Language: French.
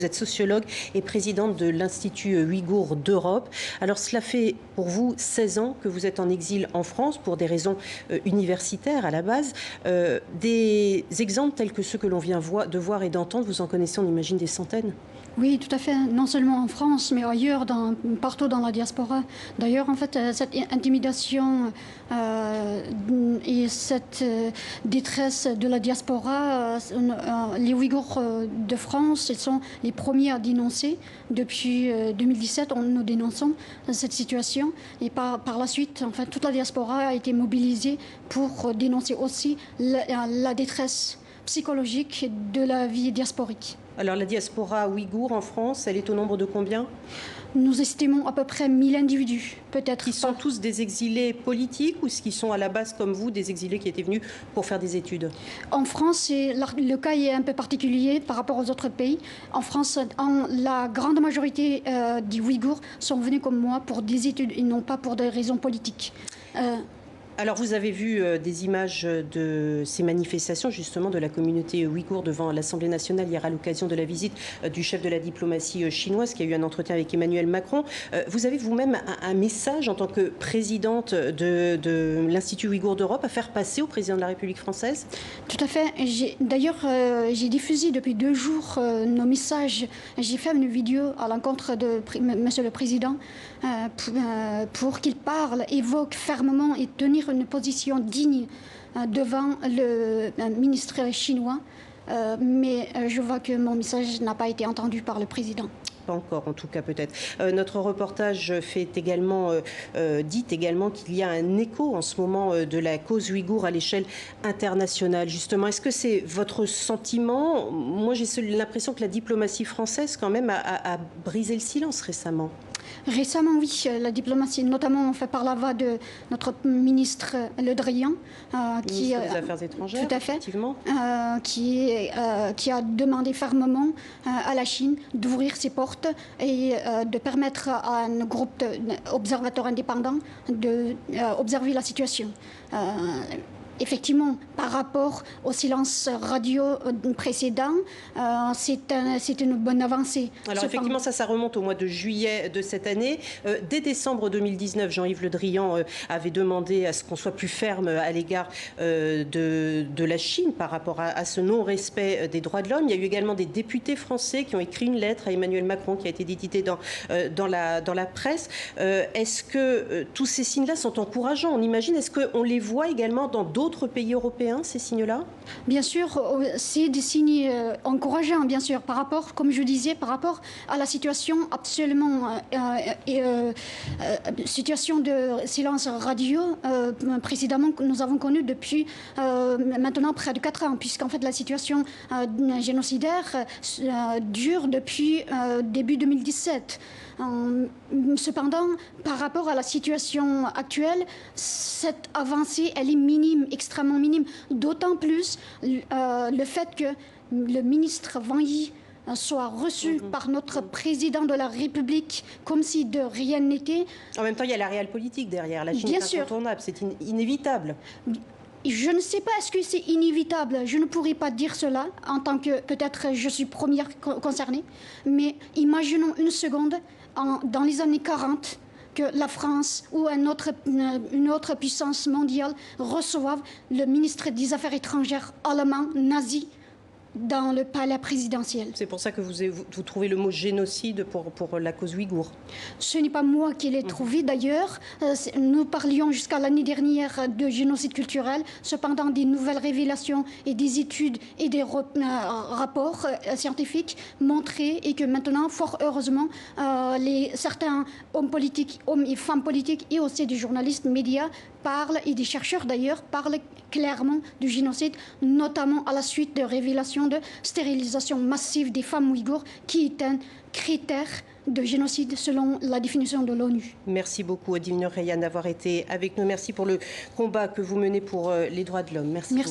Vous êtes sociologue et présidente de l'Institut ouïghour d'Europe. Alors cela fait pour vous 16 ans que vous êtes en exil en France pour des raisons universitaires à la base. Des exemples tels que ceux que l'on vient de voir et d'entendre, vous en connaissez, on imagine, des centaines? Oui, tout à fait. Non seulement en France, mais ailleurs, partout dans la diaspora. D'ailleurs, en fait, cette intimidation et cette détresse de la diaspora, les Ouïghours de France, ils sont les premiers à dénoncer. Depuis 2017, nous dénonçons cette situation. Et par la suite, en fait, toute la diaspora a été mobilisée pour dénoncer aussi la détresse psychologique de la vie diasporique. Alors la diaspora ouïghour en France, elle est au nombre de combien? Nous estimons à peu près 1000 individus, peut-être. Qui sont tous des exilés politiques ou ce qui sont à la base, comme vous, des exilés qui étaient venus pour faire des études? En France, le cas est un peu particulier par rapport aux autres pays. En France, la grande majorité des Ouïghours sont venus comme moi pour des études et non pas pour des raisons politiques. Alors vous avez vu des images de ces manifestations justement de la communauté ouïghour devant l'Assemblée nationale hier à l'occasion de la visite du chef de la diplomatie chinoise qui a eu un entretien avec Emmanuel Macron. Vous avez vous-même un message en tant que présidente de l'Institut ouïghour d'Europe à faire passer au président de la République française? Tout à fait. D'ailleurs, j'ai diffusé depuis 2 jours nos messages. J'ai fait une vidéo à l'encontre de Monsieur le Président pour qu'il parle, évoque fermement et tenir une position digne devant le ministre chinois. Mais je vois que mon message n'a pas été entendu par le président. Pas encore, en tout cas peut-être. Notre reportage dit également qu'il y a un écho en ce moment de la cause ouïghour à l'échelle internationale. Justement, est-ce que c'est votre sentiment? Moi, j'ai l'impression que la diplomatie française, quand même, a brisé le silence récemment. Récemment, oui, la diplomatie, notamment fait par la voix de notre ministre Le Drian, ministre des Affaires étrangères, tout à fait, effectivement, qui a demandé fermement à la Chine d'ouvrir ses portes et de permettre à un groupe d'observateurs indépendants d'observer la situation. Effectivement, par rapport au silence radio précédent, c'est une bonne avancée. Alors effectivement, ça remonte au mois de juillet de cette année. Dès décembre 2019, Jean-Yves Le Drian avait demandé à ce qu'on soit plus ferme à l'égard de la Chine par rapport à ce non-respect des droits de l'homme. Il y a eu également des députés français qui ont écrit une lettre à Emmanuel Macron qui a été éditée dans la presse. Est-ce que tous ces signes-là sont encourageants? On imagine, est-ce qu'on les voit également dans d'autres pays européens, ces signes-là? Bien sûr, c'est des signes encourageants, bien sûr, par rapport, comme je disais, par rapport à la situation absolument, situation de silence radio précédemment que nous avons connue depuis maintenant près de 4 ans, puisqu'en fait la situation génocidaire dure depuis début 2017. Cependant, par rapport à la situation actuelle, cette avancée, elle est minime, extrêmement minime. D'autant plus le fait que le ministre Wang Yi soit reçu par notre président de la République comme si de rien n'était. En même temps, il y a la réelle politique derrière. La Chine est incontournable, c'est inévitable. Je ne sais pas, est-ce que c'est inévitable? Je ne pourrais pas dire cela en tant que, peut-être, je suis première concernée. Mais imaginons une seconde, dans les années 40, que la France ou une autre puissance mondiale reçoive le ministre des Affaires étrangères allemand, nazi, dans le palais présidentiel. C'est pour ça que vous trouvez le mot génocide pour la cause ouïghour? Ce n'est pas moi qui l'ai trouvé d'ailleurs. Nous parlions jusqu'à l'année dernière de génocide culturel. Cependant, des nouvelles révélations et des études et des rapports scientifiques montraient et que maintenant, fort heureusement, certains hommes politiques, hommes et femmes politiques et aussi des journalistes, médias parlent, et des chercheurs d'ailleurs, parlent clairement du génocide, notamment à la suite de révélations de stérilisation massive des femmes ouïghours, qui est un critère de génocide selon la définition de l'ONU. Merci beaucoup, Odile Nur Rayhan, d'avoir été avec nous. Merci pour le combat que vous menez pour les droits de l'homme. Merci.